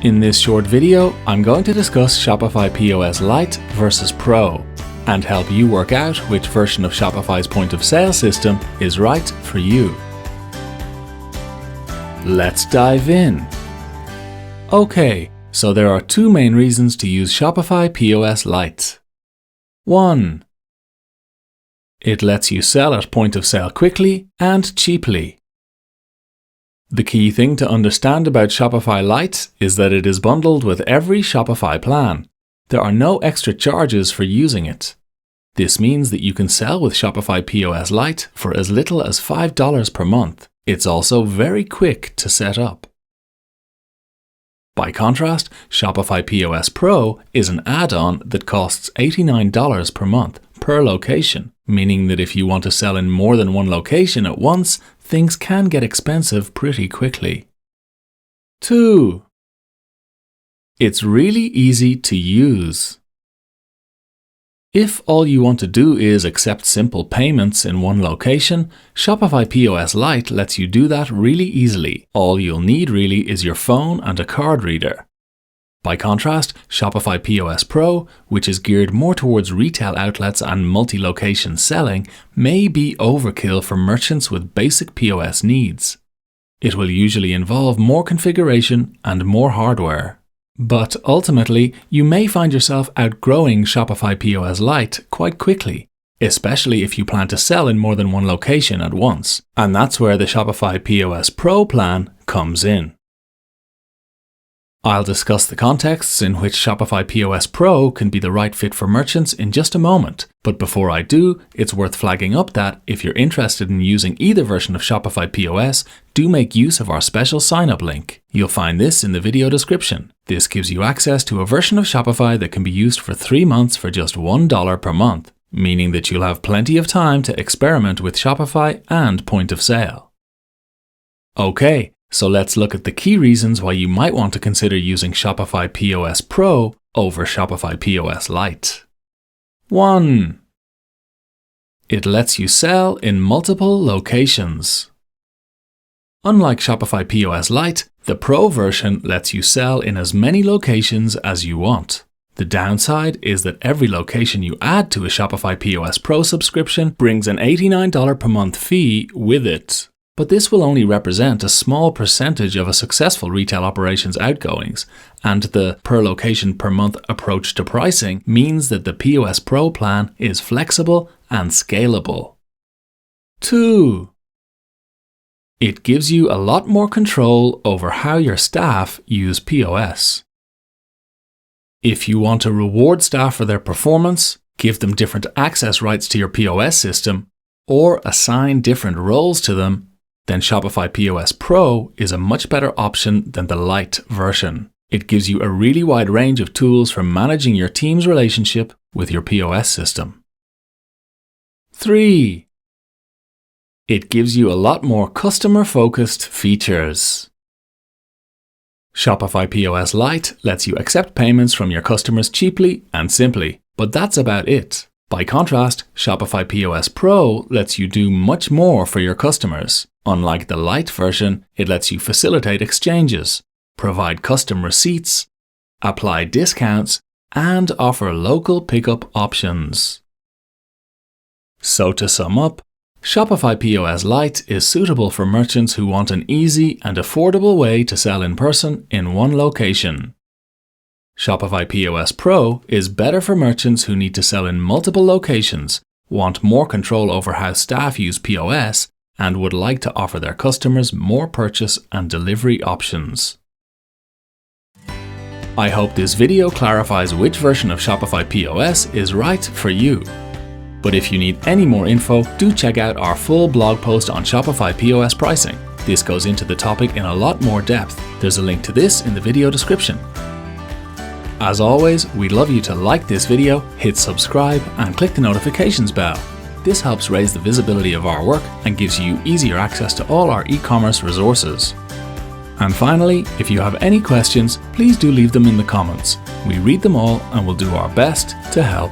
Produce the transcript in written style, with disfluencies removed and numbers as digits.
In this short video, I'm going to discuss Shopify POS Lite versus Pro and help you work out which version of Shopify's point of sale system is right for you. Let's dive in. Okay, so there are two main reasons to use Shopify POS Lite. 1. It lets you sell at point of sale quickly and cheaply. The key thing to understand about Shopify Lite is that it is bundled with every Shopify plan. There are no extra charges for using it. This means that you can sell with Shopify POS Lite for as little as $5 per month. It's also very quick to set up. By contrast, Shopify POS Pro is an add-on that costs $89 per month per location, meaning that if you want to sell in more than one location at once, things can get expensive pretty quickly. 2. It's really easy to use. If all you want to do is accept simple payments in one location, Shopify POS Lite lets you do that really easily. All you'll need really is your phone and a card reader. By contrast, Shopify POS Pro, which is geared more towards retail outlets and multi-location selling, may be overkill for merchants with basic POS needs. It will usually involve more configuration and more hardware. But ultimately, you may find yourself outgrowing Shopify POS Lite quite quickly, especially if you plan to sell in more than one location at once. And that's where the Shopify POS Pro plan comes in. I'll discuss the contexts in which Shopify POS Pro can be the right fit for merchants in just a moment. But before I do, it's worth flagging up that if you're interested in using either version of Shopify POS, do make use of our special sign-up link. You'll find this in the video description. This gives you access to a version of Shopify that can be used for 3 months for just $1 per month, meaning that you'll have plenty of time to experiment with Shopify and point of sale. Okay. So let's look at the key reasons why you might want to consider using Shopify POS Pro over Shopify POS Lite. 1. It lets you sell in multiple locations. Unlike Shopify POS Lite, the Pro version lets you sell in as many locations as you want. The downside is that every location you add to a Shopify POS Pro subscription brings an $89 per month fee with it. But this will only represent a small percentage of a successful retail operation's outgoings, and the per location per month approach to pricing means that the POS Pro plan is flexible and scalable. 2. It gives you a lot more control over how your staff use POS. If you want to reward staff for their performance, give them different access rights to your POS system, or assign different roles to them, then Shopify POS Pro is a much better option than the Lite version. It gives you a really wide range of tools for managing your team's relationship with your POS system. 3. It gives you a lot more customer-focused features. Shopify POS Lite lets you accept payments from your customers cheaply and simply, but that's about it. By contrast, Shopify POS Pro lets you do much more for your customers. Unlike the Lite version, it lets you facilitate exchanges, provide custom receipts, apply discounts, and offer local pickup options. So to sum up, Shopify POS Lite is suitable for merchants who want an easy and affordable way to sell in person in one location. Shopify POS Pro is better for merchants who need to sell in multiple locations, want more control over how staff use POS, and would like to offer their customers more purchase and delivery options. I hope this video clarifies which version of Shopify POS is right for you. But if you need any more info, do check out our full blog post on Shopify POS pricing. This goes into the topic in a lot more depth. There's a link to this in the video description. As always, we'd love you to like this video, hit subscribe, and click the notifications bell. This helps raise the visibility of our work and gives you easier access to all our e-commerce resources. And finally, if you have any questions, please do leave them in the comments. We read them all and will do our best to help.